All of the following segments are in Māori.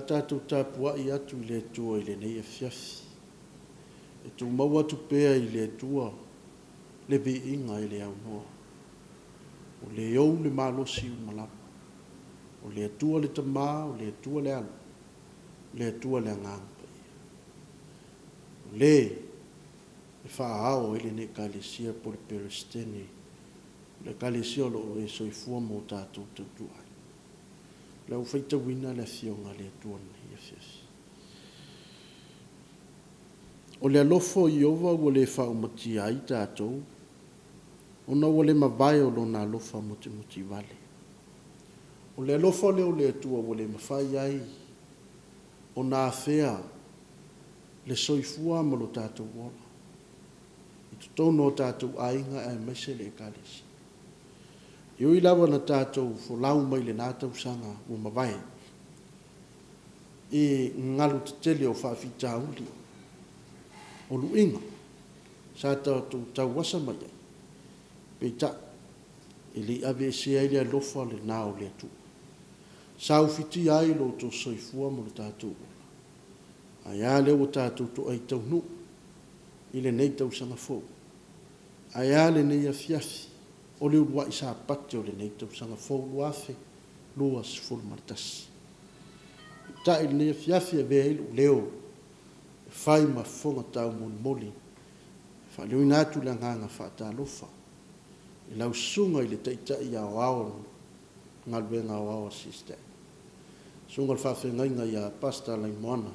tātou tāpua I atu I le tua I le nei e fiafi. E tū maua tu pēa I le tua le vi inga I le au noa. O le iou le malosi U malapa. O le tua le tamā, o le tua le alu, le tua le anganga. O le e whaahao I le ne kalesia po le peristeni, le kalesia lo e soifua mo tātou tautua. Lau whaita wina le fionga le tua nei e fiasi. O le alofo I ova o le whaumati ai tātou, ona o le mawai o lona alofa muti vale. O le alofo leo le atua o le mawhai ai, o nā whea le soifua ma lo tātou wola. I tutono tātou ainga e mese le kalesi. Iu I lawa na tātou wholau mai le nātau sanga o mawai. I ngalu te tele o whawhita uli. O luinga. Sa tātou tau wasa mai ai. Peita. I li ave se ai le alofa le nao le atu. Sa ufiti ai lo to soifua mo le tātou. Ai ale o tātou to ai tau nu. I le nei tau sanga fō. Ai ale nei a fiafi. O le ua I Sapati o le nei tau sanga fō luafe. Lua sifuru martasi. Ta I le nei a fiafi a vea ilu leo. Whai ma fonga tau moli. Wha leo inatu le nganga wha lofa. I lau sunga I le taita I au au. Ngalwenga au au SISDAC. Sunga le whawhengainga I a pasta lai moana.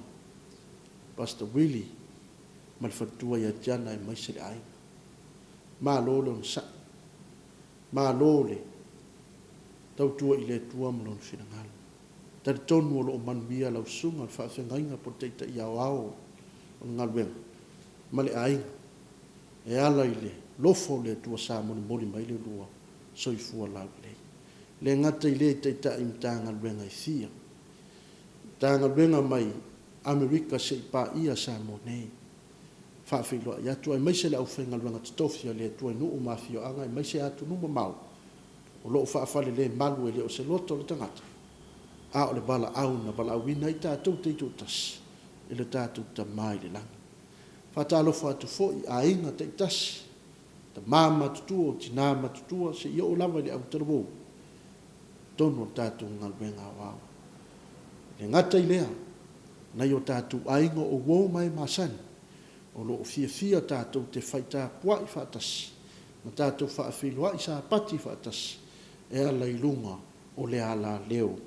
Pasta Willie. Ma le whatua I a tiana I maise le ainga. Ma lole on sa. Ma lole. Tau tua I le tua malon whirangal. Tari tonu o lo o manuia lau sunga le whawhengainga po taita I au au. O ngalwenga. Ma le ainga. E ala I le lofo le tua sa moli mai le lua. Soifua lau le. Le ngata I le taita I mta ngalwenga I thia. Ta ngalwenga mai Amerika se pa ia sa mo nei. Faafeiloaiga atu ai maise le aufaiga luega totofia le atua nuu mafioaga e maise atu numa mau. O loo faafale le malu e le o se loto le tagata. A o le balaau na balaauina I tatou teitou tasi. I le tatou tamā I le lagi. Faatalofa atu foʻi aiga taʻitasi. Tamā matutua o tinā matutua se ia o lava I le autalavou. Tonu o tatou galuega aoao. Le gata I lea. Nai o tātou ainga o wō mai masani. O lo fia tātou te whaita puai whaatasi. Na tātou Faafeiloaiga Sapati whaatasi. E ala I lunga o le ala leo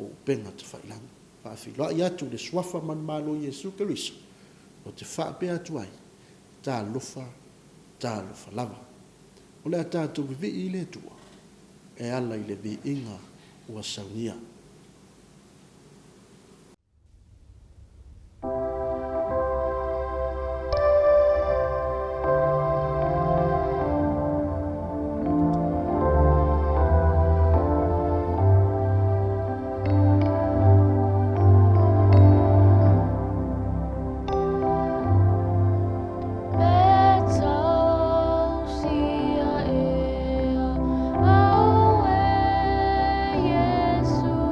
o penga te whailanga. Faafeiloaiga atu le swafa man malo Iesu Keriso. O te whaapea atu ai. Tā lofa lava. O le a tātou vivi I le tua. E ala I le vi inga ua saunia. Yesu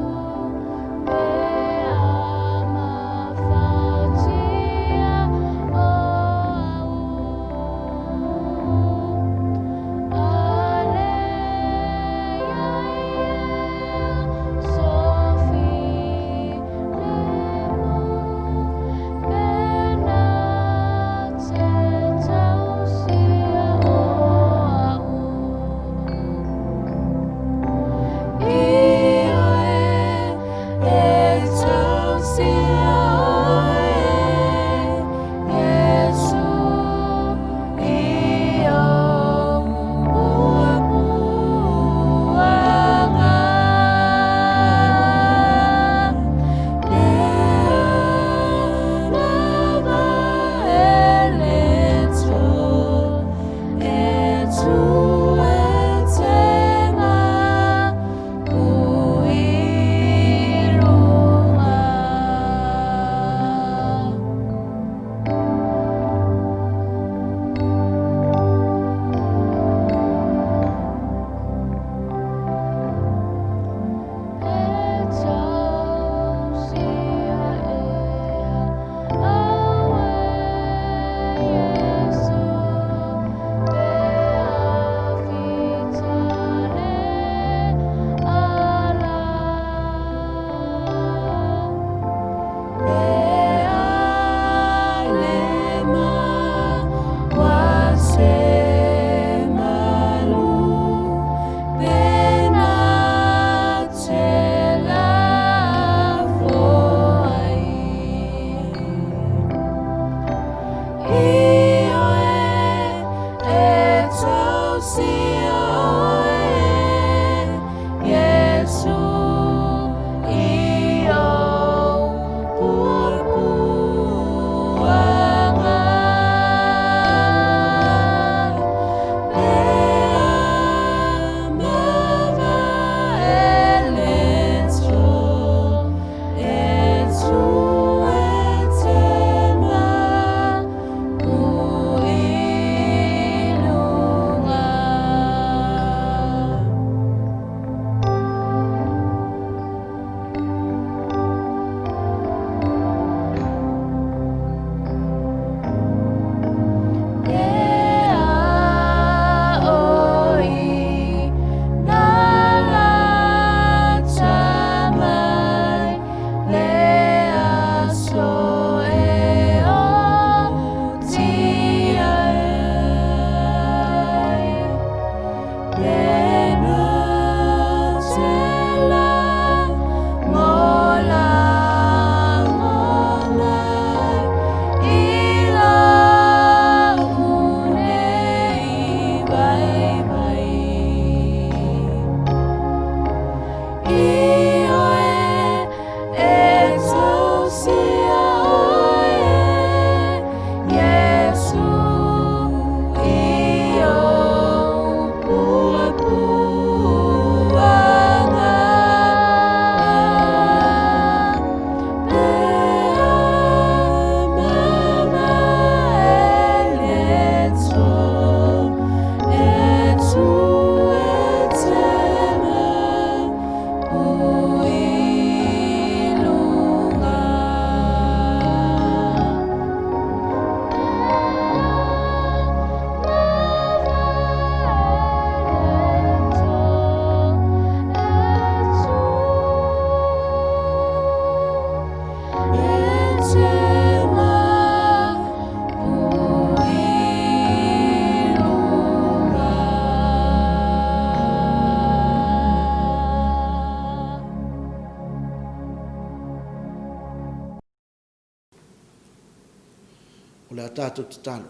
o le atato te talo.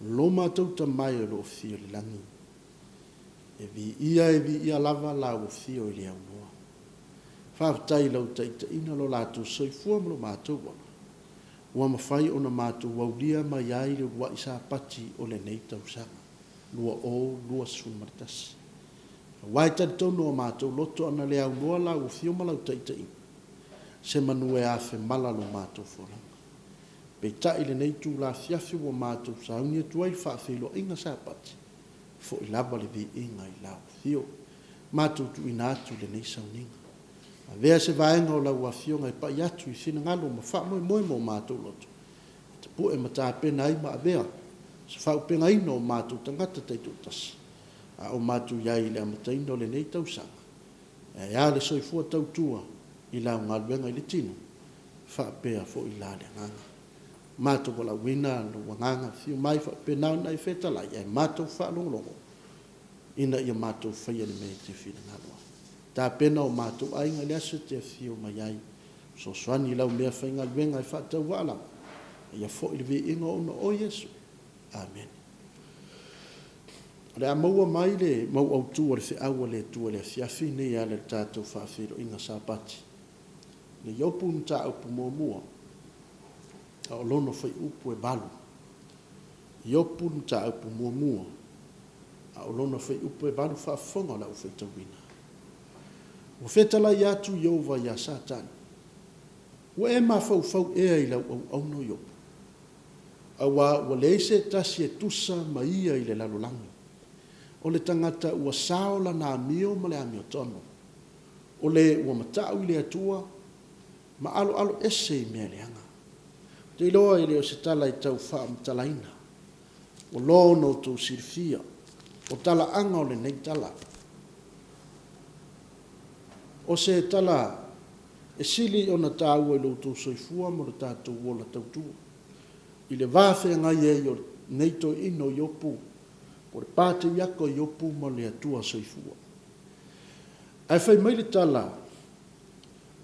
Lo mātou ta mai o lo fio le langi. E vi ia lava la o fio i le au noa. Whaafutai lau taita ina lo lātou soifua mo lo mātou wana. Ua mawhai o na mātou waulia mai ai le ua isa pati o le nei tausanga. Lua o, lua sumaritasi. Wai tari tono o mātou loto ana le au noa la o fio ma lau taita ina. Se manue a fe mala lo mātou foranga. Pe tai le nei tū la fiafi o mātou saungia tuai Faafeiloaiga Sapati. Fo i lava le vi inga i lau fio. Mātou tu ina atu le nei sauninga. A vea se vaenga o lau a fio ngai pa i atu i fina ngalo ma wha moe mo mātou loto. Te pu e mata pena ai ma a vea. Se whau penga ina o mātou tangata teitu tasi. A o mātou iai le amataina o le nei tausanga. E a le soifua tautua i lau ngaluenga i le tino. Wha pea fo i la le nganga. Mātou wala wina no wanganga fio mai wha penau nai whetalai. E mātou wha longo. Ina ia mātou whaia le mei te whina ngaloa. Tā pena o mātou ainga le asa te fio mai ai. So swani lau mea whainga luenga i whatau wala. Ia fo i le vi inga ona o Yesu. Amen. Le a maua mai le mau au tua le whiaua le tua le fiafi nei a le tātou Faafeiloaiga Sapati. Le iopu ni tā upu mua. A o lono whai upu e balu. Iopu ni tā upu mua. A o lono whai upu e balu whaafonga lau whaitawina. O whetala i atu Iova ia Satan. Ua e mawhau ea i lau au no iopu. Awa ua leise tasi e tusa ma ia i le lalolangi. O le tangata ua saola na amio ma le amio tono. O le ua matau i le atua ma alo ese i mea leanga. Te iloa i leo se tala i tau wha mtalaina. O lono tau sirfia. O tala anga o le nei tala. O se tala e sili o na tāua i lo tau soifua mo le tātou wola tautua. I le vāwhea ngai e o neito ino iopu. O le pāte iako iopu mo le atua soifua. Ai whai mai le tala.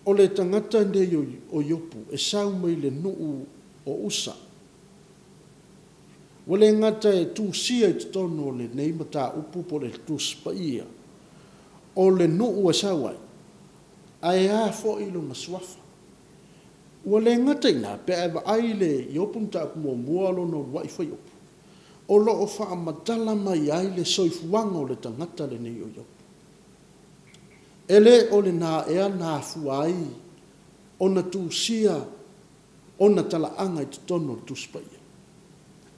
O le tangata nei o iopu e sau mai le nuu o usa. Ua le ngata e tūsia i tono o le nei mata upu po le tūspa ia. O le nuu e sawai. Ai a fo i lunga suafa. Ua le ngata ina pe eva ai le iopumta aku mua lono wai fai opu. O lo o wha amatala mai ai le soifuanga o le tangata le nei o iopu. Ele o le nā ea nā fuai o na tūsia o na talaanga i tono le tūspa ia.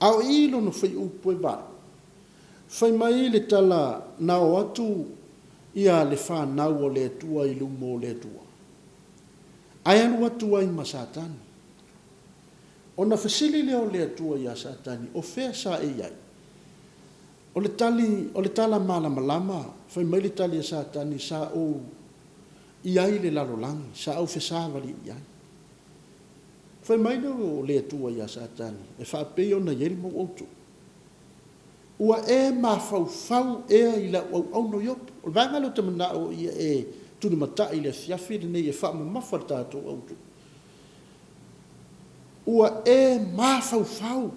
Au ilo no fai upu e vai. Fai mai le tala nao atu ia le whanau o le atua i lumo o le atua. Ai anu atu ai ma Satani. O na fasili leo le atua ia Satani, o fea sa e iai. O le tala malama, fai mai le tali a Satani sa o iai le lalolangi, sa au fesavali iai. Fai mai leo le atua ia Satani, e whaapei o na ieri mo outu. Ua e mawhau ea i la au no yopu. O le vangalo te mana o ia e tunu mata i le fiafi le nei e whaama mawhata to autu. Ua e mawhau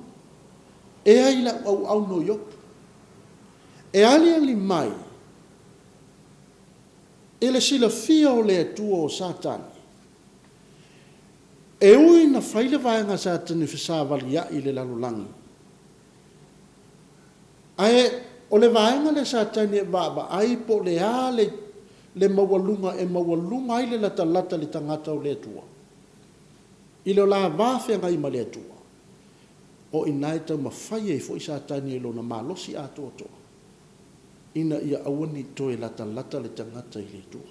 ea i la au no yopu. E ali mai e le sila fia o le atua o Satani. E ui na whaile vaenga Satani whisawali ia i le lalolangi. Ae o le vaenga le Satani e vava ai po le ale le mawalunga ai le lata le tangata o le atua. I le la vafea ngai ma le atua. O inai tau mawhai e fo i Satani e lo na malosi ato toa. Ina ia awani toe lata le tangata i le atua.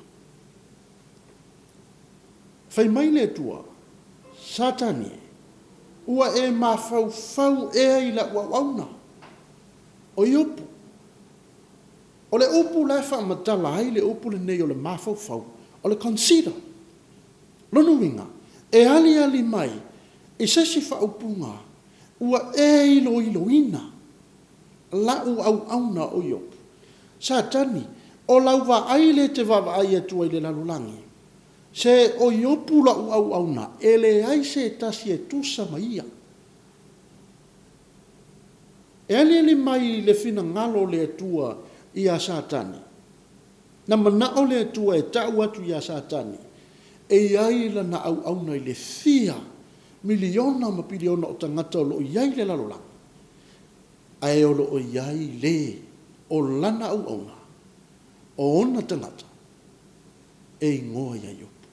Fai mai le atua, Satani ua e mawhau ea i la wauna. O iopu. O le upu lai wha matala ai le upu le nei o le mawhau. O le consider. Lono winga. E ali mai. E sesi wha upunga. Ua e ilo ina. La au na o iopu. Satani. O lau wa ai le te wawa ai atua i le lalulangi. Se o iopu la au na. E le ai se tasi e tusa maia. E ali mai le fina ngalo le atua i a Satani. Na manao le atua e tau atu i a Satani. E iai la na au na i le fia miliona ma piliona o tangata o lo iai le lalolang. Ai o lo iai le o lana au na. O ona tangata. E ingoa iai opu.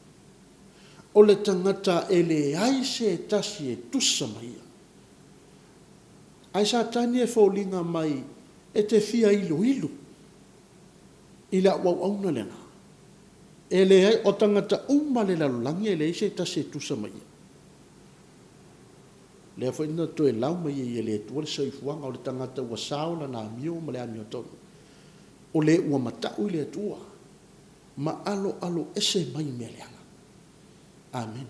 O le tangata e le ai se tasi e tusa maia. Ai Satani e fōlinga mai e te fia ilu. I la au lena. E le ai o tangata uma le lalulangi e le ise ta se tusa mai. Le a whaina to e lau mai e le tua le soifuanga o le tangata ua saola na mio ma le amio tonu. O le ua matau i le tua. Ma alo ese mai me leanga. Amen.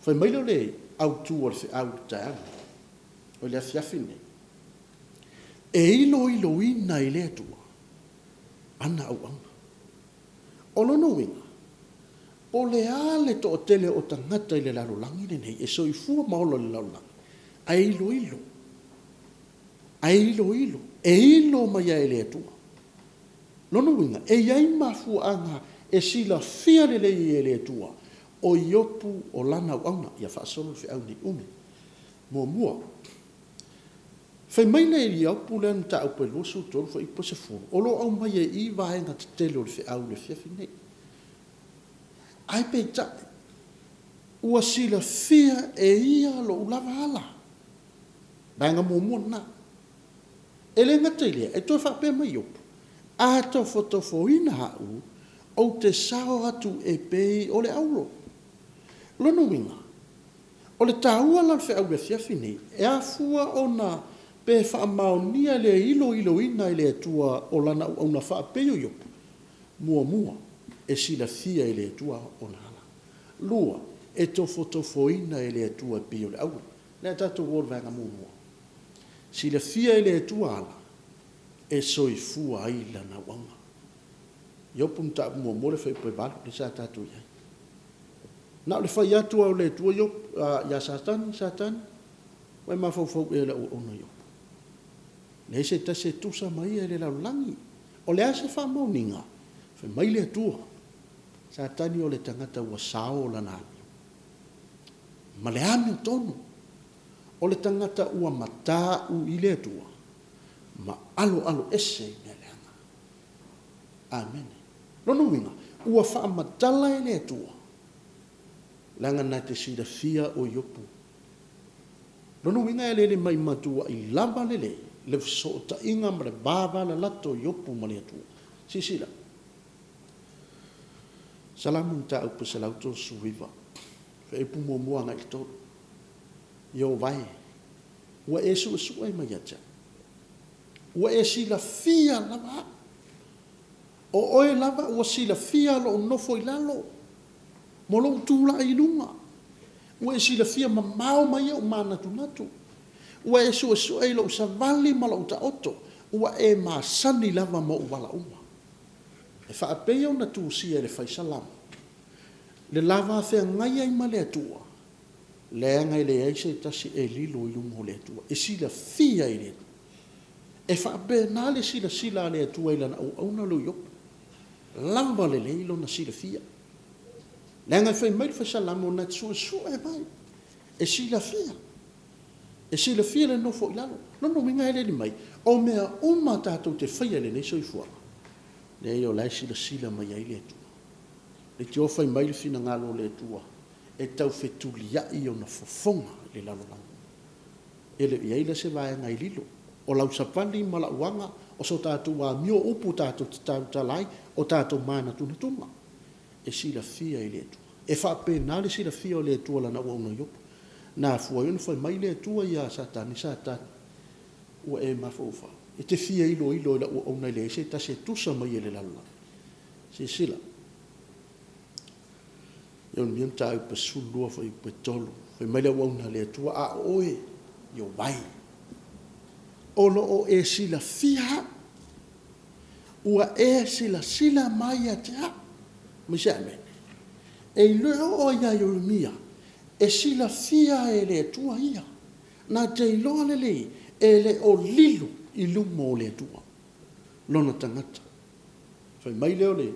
Whai mailo le au tu o le whi au taanga. O le afiafine. E ilo ina i le atua. Ana au. O lono winga. O le ale to o tele o tangata i le lalulangi le nei. E soifua maolo le lalulangi. A ilo. E ilo mai e le atua. Lono winga. E iai mafu anga e sila fia le le atua. O iopu o lana au. Ia whaasolo fi au ni ume. Mua. Fai mai nei li au pulen ta au pelu su tolu fa ipo se fu. O lo au mai e i vaenga te telo le au le fiafi nei. Ai pe ta ua sila fia e ia lo ulava ala. Vaenga mua na. E le ngata ilia, e toi whape mai opu. A to fotofoina hau o te sao atu e pei o le aulo. Lono winga. O le taua la fe au le fiafi nei. E a fua o na pe whaamaonia le ilo ina i le atua o lana au na whaapeo yopu. Mua, e sila fia i le atua o nana. Lua, e tofoina i le atua peo le au. Le tato word vanga mua. Sila fia i le atua ala, e soifua ai lana wanga. Yopu mta mua le whai poe balu, le sa tato iai. Na le whai atua o le atua yopu, ya Satani, wai mawhau e le o na yopu. Le se ta se tusa mai le laulangi. O le ase wha mauninga. Whai mai le atua. Sa tani o le tangata ua sao la nani. Ma le ame tonu. O le tangata ua mata u i le atua. Ma alo ese me le anga. Amen. Lono winga. Ua wha matala e le atua. Langa na te sida fia o yopu. Lono winga e le mai matua i lava le le so ta inga ma le bava la lato yopu ma le atua. Sisila. Salamu ta upu salauto suwiva. Fe epu mua ngai to. Yo vai. Ua esu e mai acha. Ua esila fia lava. O oe lava ua sila fia lo nofo i lalo. Molo tula i lunga. Ua esila fia ma mau mai o mana tunatu. Ua esu e lo savali ma lo ta oto. Ua e ma sani lava mo wala uma. E wha apea na tu si e le fai salam. Le lava fea ngai ai ma le atua. Le ngai le eise tasi e lilo i lungo le atua. E sila fia i le. E wha apea na le sila le atua ila na au na lo yopu. Lamba le leilo na sila fia. Le ngai fai mai fai salam o na tsua e mai. E sila fia. E sila fia le nofo i lalo. Lono minga ele ni mai. O mea uma tātou te whaia le nei soifua. Le eo lai sila mai ai le atua. Le te ofai mai le fina ngalo le atua. E tau fetulia i o na fofonga le lalo langu. E le iai le se vai ngai lilo. O lau sapali ma la uanga. O so tātou a mio upu tātou te tau talai. O tātou mana tunatunga. E sila fia i le atua. E whape nā le sila fia o le atua la na ua una yopu. Nā fua yonu fai mai le atua ia satani. Ua e mawhauwha. E te fia ilo i la ua una le se ta se tusa mai e le lalo. Se sila. Yon miam ta upa sulua fai upa tolu. Fai mai le ua una le atua a oe. Yo vai. Olo o e sila fia. Ua e sila mai a te ha. Misa ame. E leo o ia yo mia. E sila fia e le atua ia. Na te iloa le le. E le o lilu i lumo o le atua. Lona tangata. Fai mai leo le.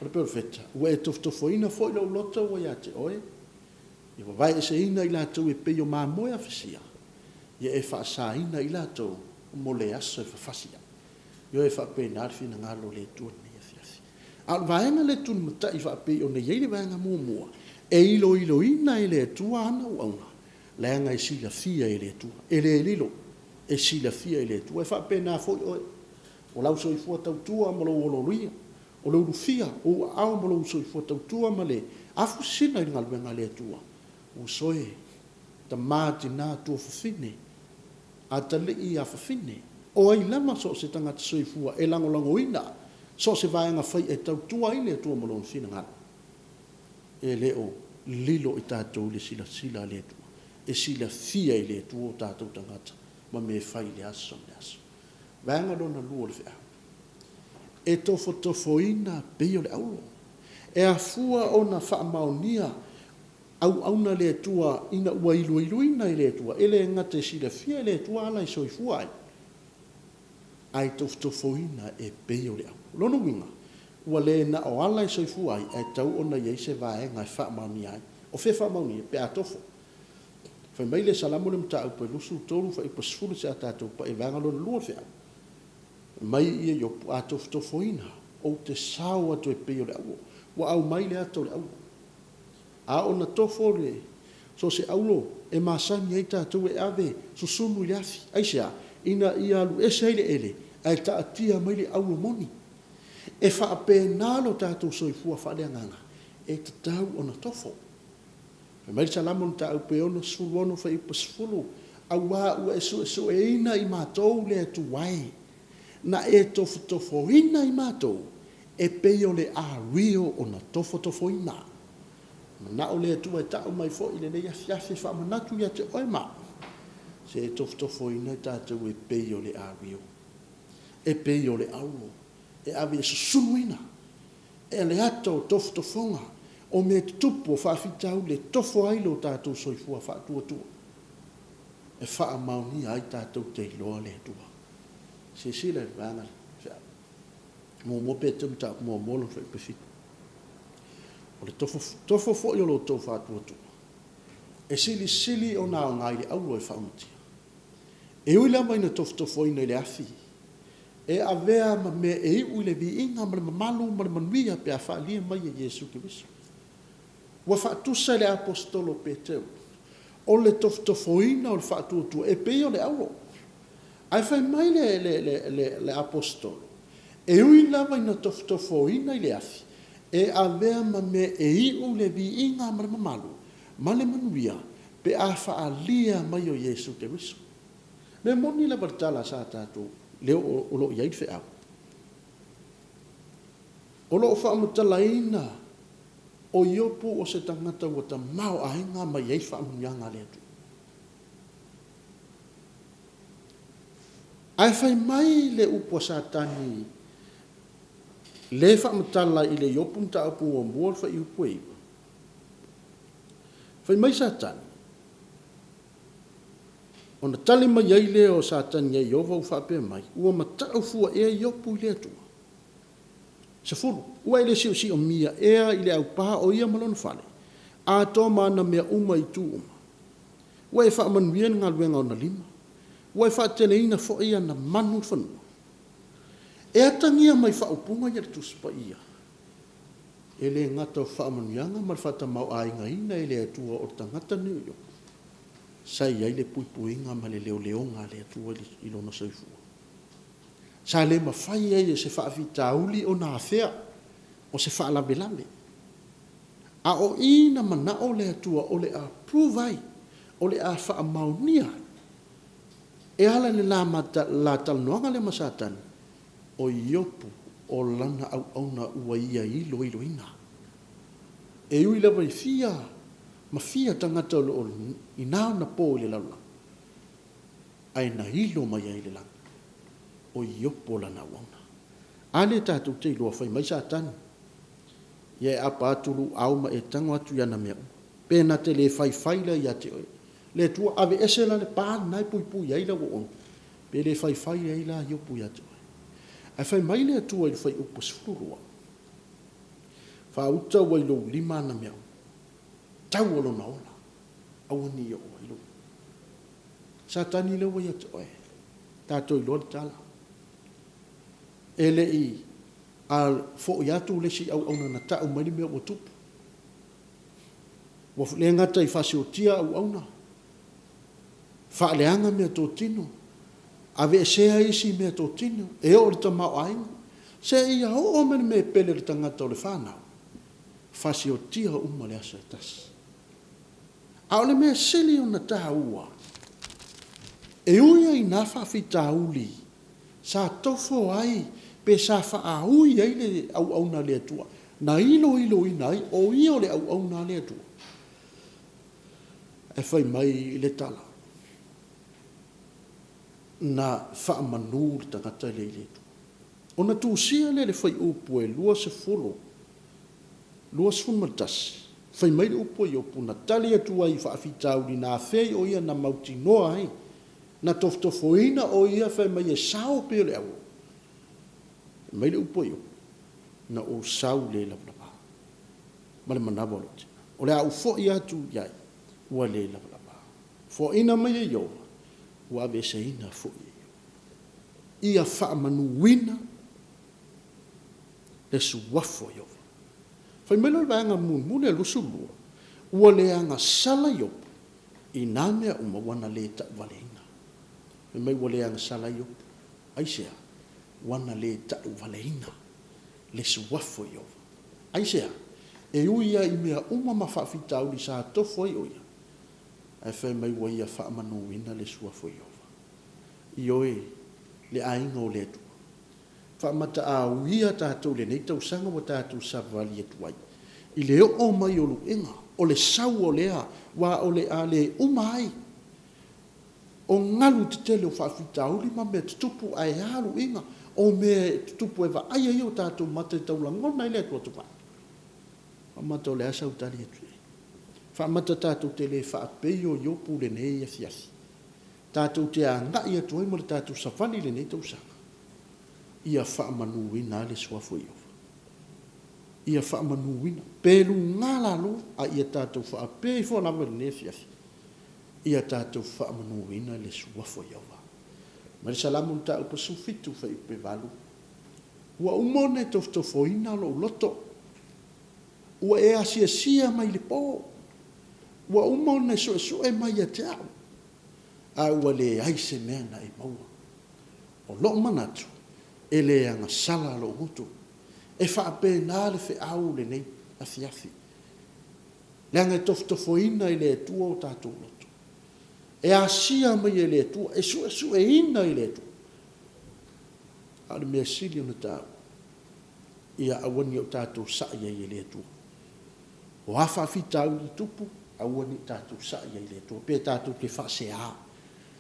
Ora pero feta. Ua e toftofoina fo ilo lota ua ia te oe. Ia vai e se ina i lātou e peio mā moe a fesia. Ia e wha sa ina i lātou mo le aso e whafasia. Ia e wha pe nārwhi na ngalo le tua ni a fiafi. A vaenga le tunu mata i wha pe o ne yeile vaenga mua. E ilo ina i le tua ana u auna. Leanga e sila fia i le tua. E le lilo. E sila fia i le tua. E wha pe nā foi oe. O lau so i fua tau tua ma lo oloruia. O lau rufia. O au ma lo so i fua tau tua ma le. Afu sina i ngalwenga le tua. O soe. Ta māti nā tua fafine. A ta le i a fafine. O ai lama so se tangata so i fua. E lango ina. So se vaenga fai e tau tua i le tua ma lo fina ngalo. E leo lilo i tātou le sila le tua. E sila fia i le tua o tātou tangata. Ma me fai le aso. Vanga dona lua le fea. E tofo ina peio le aulo. E a fua o na wha maonia au na le tua ina ua ilu ina i le tua. E le ngate sila fia i le tua ala i soi fua ai. Ai tofo ina e peio le aulo. Lono winga. Ua le na o ala i soi fua ai. E tau ona iei se vae ngai wha maonia ai. O fe wha maonia pe a tofo. Fai mai le salamu le mta upa lusu tolu fa ipa sfulu se a tātou pa e vanga lona lua fea. Mai ia yo a tofoina o te sao atu e peo le au. Wa au mai le ato le au. A ona tofo le so se aulo e masani ai tātou e ave so sunu le afi. Aisea ina ia alu ese ele ai ta atia mai le aulo moni. E wha ape nalo tātou soifua wha lea nganga. E te tau ona tofo. Mai salamu ta au pe ono sfulu fa ipa sfulu au wa u eso e ina i matou le tu wai na e tofo ina i matou e pe o le a rio ona tofo ina na o le tu e ta mai fo ile le ya fa manatu ya te oima se e tofo ina ta te e pe o le a rio e pe o le au e ave sunuina e le ato tofonga o me tupu o whaafitau le tofo ai lo tātou soifua whaatua tua. E wha mauni ai tātou te iloa le tua. sila vangal mo petum ta mo lo fe pe fit o le tofo fo yo lo to fa tu e sili o na ngai au e fa muti e ui la mai na tofo ina le afi e avea ma me e ui le vi inga ma le malu ma le manuia pe a fa lia mai e Yesu Kristo wa fa tu sa le apostolo Peteu o le tofo ina o le fa tu e pe o le au ai fai mai le apostolo e ui la mai na tofo ina i le afi e avea ma me e iu le vi inga ma le malu ma le manuia pe a fa lia mai o Yesu Kristo le moni la bartala sa tatu le o lo ia fe au o lo fa mo talaina o iopu o se tangata o ta mau ainga mai ai fa mo yanga le tu ai fai mai le upo satani le fa mo tala i le iopu ta apu o mo fa i pui fai mai satani ona tali mai ai le o satani ai ova fa pe mai ua mata fu e iopu le tu se fulu ua ile si o mia e ile au pa o ia malon fale a to mana me uma i tu uma ua e fa man wien ngal wenga ona lima ua e fa teleina fo ia na manu fanu e atangia mai fa upunga ia tu spa ia ele ngata fa man yanga mar fa ta mau ai ngai na ile tu o tangata ni yo sai ai le puipuinga ma le leoleonga le tu i lona soifu sa le mafai ai se fa vitauli o na afea o se fa lavelave a o ina mana o le tu o le approve ai o le a fa maunia e ala le la mata la tal noanga le masatan o iopu o lana au na uaia i loiloina e ui la vai fia ma fia tangata o ina na po le lala ai na hilo mai ai le langa o iopo lana wana ale tatu te loa fai mai satani ia apa atulu au ma e tango atu yana mea pena te le fai la ia te oi le tua ave ese la le paa nai pui ai la wo pe le fai ai la iopo ia te oi ai fai mai le tua il fai upo sfurua fa uta wai lo lima na mea tau olo na ola au ni o ilo satani le wai te oi tato i lor tala ele i al fo ya tu le si au na ta o mai me o tupu wo le ngata i fasi o tia au na fa le anga me to tino ave se ai si me to tino e o ta ma ai se ia o me pele le tangata o le fana fasi o tia o ma le asa tas a le me seli o na ta ua e uia i na fa fita uli sa tofo ai pe sa fa a ui ai le au na le tua na ilo i nai o io le au na le tua e fai mai le tala na fa manu ta kata le tua ona tu sia le fai upo e lua se folo lua se matas fai mai upo i upo na tali tua i fa fita uli na fei o ia na mauti noa ai na toftofoina o ia fai mai e sao pe le au mai le upo io na o sau le la blaba ma le manabo lo o le au fo ia tu ia ua le la blaba fo ina mai io ua be se ina fo ia fa manu wina le suafo io fai mai le vanga mun le lusulu ua le anga sala io ina mea uma wana le ta valena fai mai ua le anga sala io aisea wana le tau valeina le suafo i ova aisea e uia i mea uma ma whaafitau li sa tofo i oia ai whai mai wa ia whaamanuina le suafo i ova i oe le ainga o le atua whaamata a uia tātou le nei tau sanga wa tātou savali atuai i le o mai o luenga o le sau o lea wa o le a le umai o ngalu te tele o whaafitau li ma mea tutupu ai halu inga o me tupu e va ai ai o tātou mate tau langona i le atua tupa. Whamata o le asa utari atu e. Whamata tātou te le whaapei o iopu le nei e fiasi. Tātou te a ngai atu e mo le tātou safani le nei tausanga. ia whaamanuina le suafo Iova. Ia whaamanuina. Pēlu ngālalo a ia tātou whaapē I fo lawa le nefiafi. Ia tātou whaamanuina le suafo Iova. Ma le salamu ta upa sufitu wha ipe walu. Ua umone toftofoina lo loto. Ua e asia mai le pō. Ua umone so mai a te au. A ua le aise mea na e maua. O lo manatu. E le anga sala lo hutu. E whaape nā le whi au le nei a fiafi. Le anga toftofoina I le tua o tātou loto. E asia mai e le tua. E su e ina I le tua. Ale mea sili ona tāu. Ia awani o tātou saia I le tua. O hafa fitau I tupu, awani tātou saia I le tua. Pea tātou ke whasea.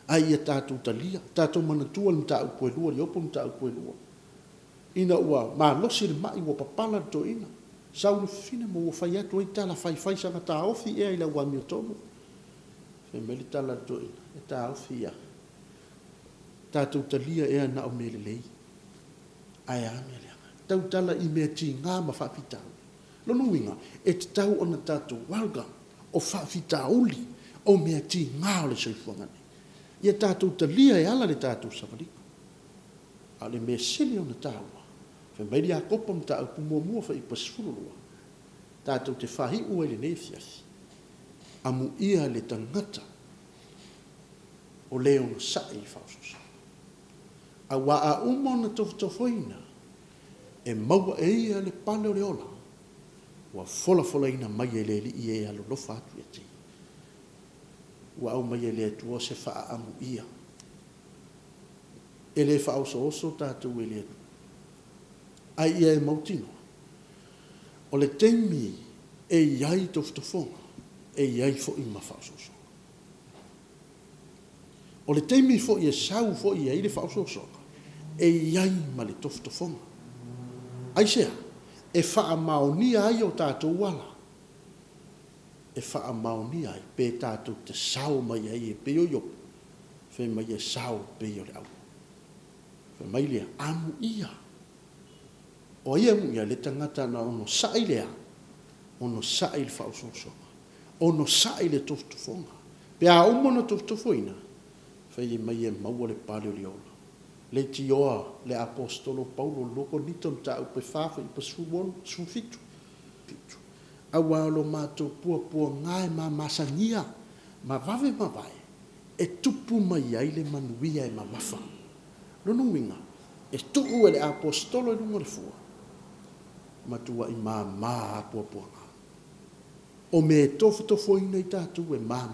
Ai ia tātou talia. Tātou manatua ni tāu koelua, li opo ni tāu koelua. Ina ua maa losi le mai ua papala to ina. Saulu fina mo ua whai atu I tala whai sanga tā ofi ea I la ua mio tomo. Whemeli tala to ina. E tā ofi ea. Tātou talia ea na o mele lei. Ai ame leanga. Tau tala I mea ti ngā ma whawhitau. Lono winga, e te tau ona tātou walga o whawhitauli o mea ti ngā o le soifuangane. Ia tātou talia e ala le tātou savariko. A le mea sili ona tāua. Whemairi a kopa ma tāu pumua wha I pasfurulua. Tātou te whahi ua le nefiasi. Amu ia le tangata o leo na sae I whausosa. A wa a umona tofoina e maua e ia le pale o le ola wa fola ina mai e le li e alo lofa atu e te wa au mai e le tua se faa amu ia e le faa oso tātou e le atu ai ia e mautino o le teimi e iai tofotofonga e iai fo I ma faa oso o le teimi fo I e sau fo I e le faa oso e iai ma le tofotofonga ai sea e wha maonia ai o tātou wala. E wha maonia ai pe tātou te sao mai ai e peo yopu. Whe mai e sao peo le au. Whe mai lea amu ia. O ia mu ia le tangata na ono sai lea. Ono sai le whaososonga. Ono sai le toftofonga. Pe a umona toftofoina. Whe mai e maua le pale o le ola. Le tioa le apostolo Paulo loko niton ta upe fafa I pasuon sufitu. Awa lo mato pua ngai ma masangia ma vave ma vai e tupu mai ai le manuia e mamafa. Lono winga e tuku le apostolo e lungo le fua. Matua I ma pua nga. O me tofo ina I tatu e ma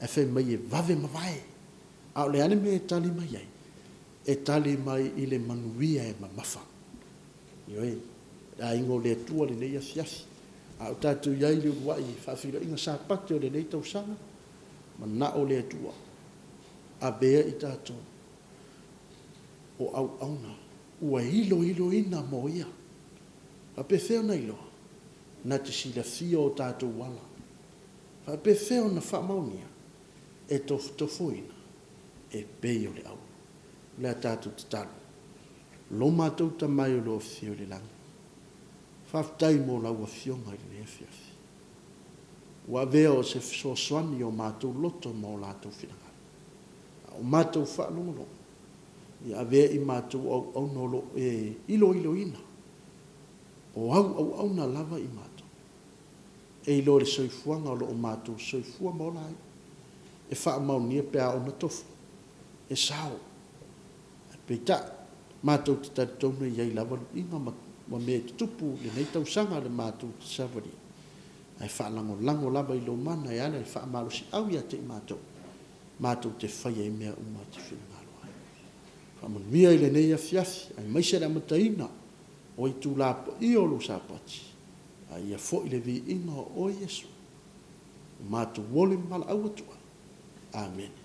e fe mai e vave ma vai. Au le ane me tali mai ai. E tali mai I le manuia e mamafa. Ioe, a ingo le tua le nei afiafi. A o tātou iai le uruai, Faafeiloaiga Sapati o le nei tausanga, ma na o le tua. A bea I tātou. O au auna, ua ilo ina mo ia. A pe feo na ilo, na te sila fia o tātou wala. A pe feo na whamaunia, e tofoina, e peo le au. Le tātou te talo. Lo mātou ta mai o lo fio le lang. Whaftai mō lau a fionga I le efiafi. Wa vea o se soaswani o mātou loto mō lātou whinanga. O mātou whaalongolo. Ia vea I mātou au nolo e ilo ina. O au na lava I mātou. E ilo le soifuanga o lo o mātou soifua mō lai. E wha maunia pēa o na tofu. E sao. Peita mātou te tatona iai lava inga ma me tupu le nei tausanga le mātou te savari. Ai whaalango lava I lo mana e ala e whaamalosi au ia te mātou. Mātou te whaia I mea uma te whinangalo ai. Whamanuia I le nei a fiafi, ai maise la mataina o I tūlapa I olo Sapati. Ai a fo I le vi inga o Yesu. Mātou wole mala au atua. Amen.